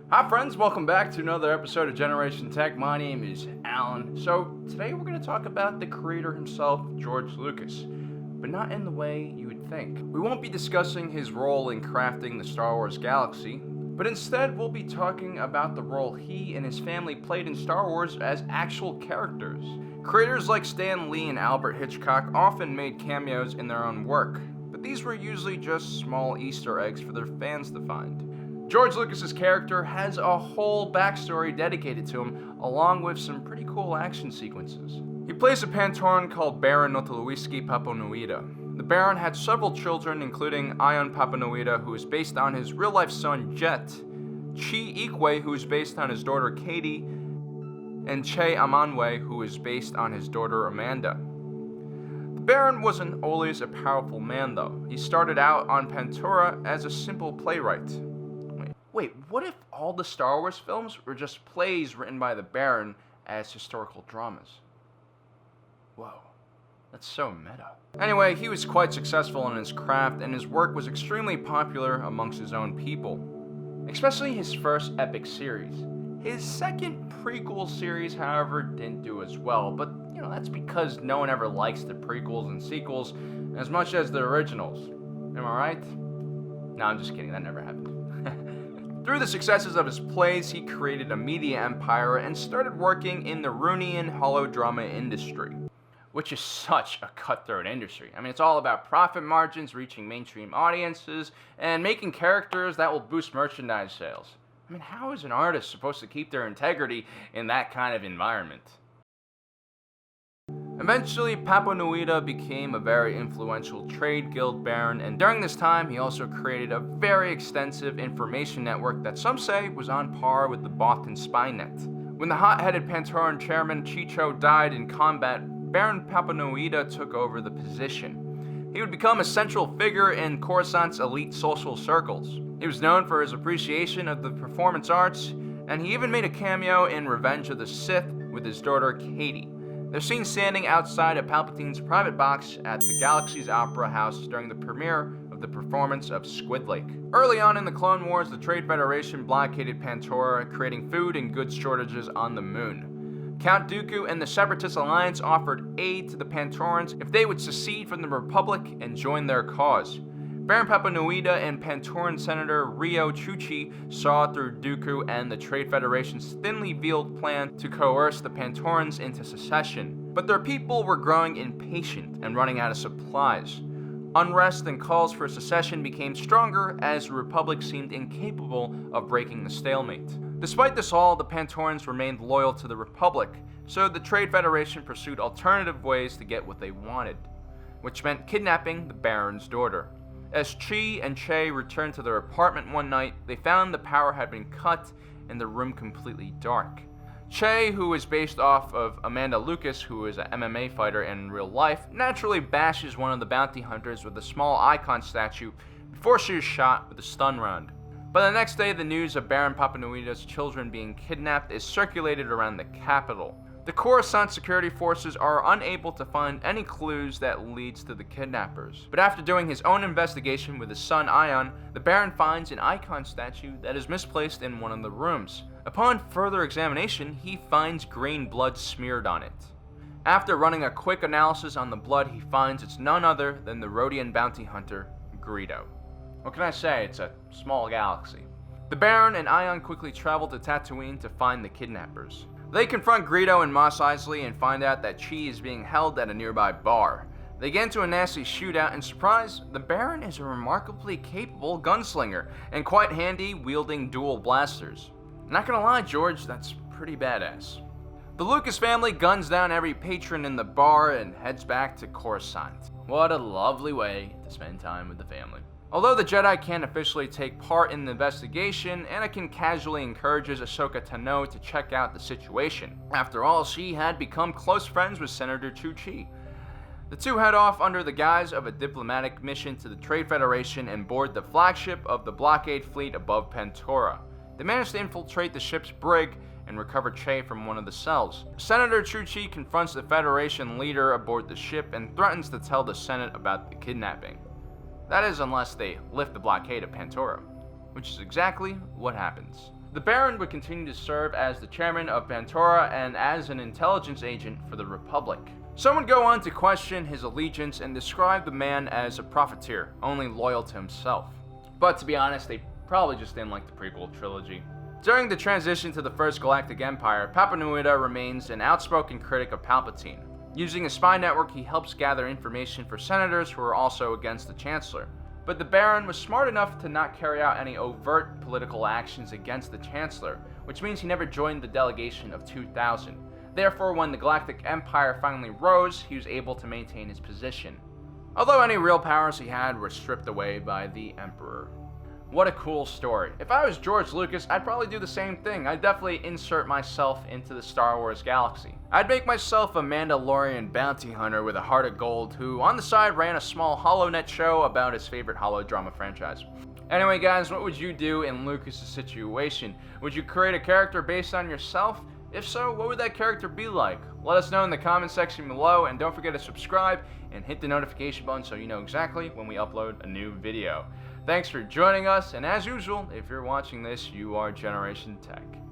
Hi friends, welcome back to another episode of Generation Tech. My name is Alan. So today we're going to talk about the creator himself, George Lucas, but not in the way you would think. We won't be discussing his role in crafting the Star Wars galaxy, but instead we'll be talking about the role he and his family played in Star Wars as actual characters. Creators like Stan Lee and Albert Hitchcock often made cameos in their own work, but these were usually just small Easter eggs for their fans to find. George Lucas's character has a whole backstory dedicated to him, along with some pretty cool action sequences. He plays a Pantoran called Baron Notluswiski Papanoida. The Baron had several children, including Papanoida, who is based on his real-life son Jett, Eekway, who is based on his daughter Katie, and Amanwe, who is based on his daughter Amanda. The Baron wasn't always a powerful man, though. He started out on Pantoran as a simple playwright. Wait, what if all the Star Wars films were just plays written by the Baron as historical dramas? Whoa, that's so meta. Anyway, he was quite successful in his craft, and his work was extremely popular amongst his own people, especially his first epic series. His second prequel series, however, didn't do as well, but that's because no one ever likes the prequels and sequels as much as the originals. Am I right? No, I'm just kidding, that never happened. Through the successes of his plays, he created a media empire and started working in the Runian holodrama industry, which is such a cutthroat industry. I mean, it's all about profit margins, reaching mainstream audiences, and making characters that will boost merchandise sales. I mean, how is an artist supposed to keep their integrity in that kind of environment? Eventually, Papanoida became a very influential trade guild baron, and during this time, he also created a very extensive information network that some say was on par with the Boston spy net. When the hot-headed Pantoran chairman Chicho died in combat, Baron Papanoida took over the position. He would become a central figure in Coruscant's elite social circles. He was known for his appreciation of the performance arts, and he even made a cameo in Revenge of the Sith with his daughter Katie. They're seen standing outside of Palpatine's private box at the Galaxy's Opera House during the premiere of the performance of Squid Lake. Early on in the Clone Wars, the Trade Federation blockaded Pantoran, creating food and goods shortages on the moon. Count Dooku and the Separatist Alliance offered aid to the Pantorans if they would secede from the Republic and join their cause. Baron Papanoida and Pantoran Senator Rio Chuchi saw through Dooku and the Trade Federation's thinly veiled plan to coerce the Pantorans into secession. But their people were growing impatient and running out of supplies. Unrest and calls for secession became stronger as the Republic seemed incapable of breaking the stalemate. Despite this all, the Pantorans remained loyal to the Republic, so the Trade Federation pursued alternative ways to get what they wanted, which meant kidnapping the Baron's daughter. As Chi and Che returned to their apartment one night, they found the power had been cut and the room completely dark. Che, who is based off of Amanda Lucas, who is an MMA fighter in real life, naturally bashes one of the bounty hunters with a small icon statue before she is shot with a stun round. By the next day, the news of Baron Papanoida's children being kidnapped is circulated around the capital. The Coruscant security forces are unable to find any clues that leads to the kidnappers. But after doing his own investigation with his son Ion, the Baron finds an icon statue that is misplaced in one of the rooms. Upon further examination, he finds green blood smeared on it. After running a quick analysis on the blood, he finds it's none other than the Rodian bounty hunter, Greedo. What can I say? It's a small galaxy. The Baron and Ion quickly travel to Tatooine to find the kidnappers. They confront Greedo and Mos Eisley and find out that Chi is being held at a nearby bar. They get into a nasty shootout, and surprise, the Baron is a remarkably capable gunslinger and quite handy wielding dual blasters. Not gonna lie, George, that's pretty badass. The Lucas family guns down every patron in the bar and heads back to Coruscant. What a lovely way to spend time with the family. Although the Jedi can't officially take part in the investigation, Anakin casually encourages Ahsoka Tano to check out the situation. After all, she had become close friends with Senator Chuchi. The two head off under the guise of a diplomatic mission to the Trade Federation and board the flagship of the blockade fleet above Pantoran. They manage to infiltrate the ship's brig and recover Che from one of the cells. Senator Chuchi confronts the Federation leader aboard the ship and threatens to tell the Senate about the kidnapping. That is, unless they lift the blockade of Pantoran, which is exactly what happens. The Baron would continue to serve as the chairman of Pantoran and as an intelligence agent for the Republic. Some would go on to question his allegiance and describe the man as a profiteer, only loyal to himself. But to be honest, they probably just didn't like the prequel trilogy. During the transition to the First Galactic Empire, Papanoida remains an outspoken critic of Palpatine. Using a spy network, he helps gather information for senators who are also against the Chancellor. But the Baron was smart enough to not carry out any overt political actions against the Chancellor, which means he never joined the delegation of 2000. Therefore, when the Galactic Empire finally rose, he was able to maintain his position, although any real powers he had were stripped away by the Emperor. What a cool story. If I was George Lucas, I'd probably do the same thing. I'd definitely insert myself into the Star Wars galaxy. I'd make myself a Mandalorian bounty hunter with a heart of gold who, on the side, ran a small HoloNet show about his favorite holodrama franchise. Anyway guys, what would you do in Lucas' situation? Would you create a character based on yourself? If so, what would that character be like? Let us know in the comment section below, and don't forget to subscribe and hit the notification button so you know exactly when we upload a new video. Thanks for joining us, and as usual, if you're watching this, you are Generation Tech.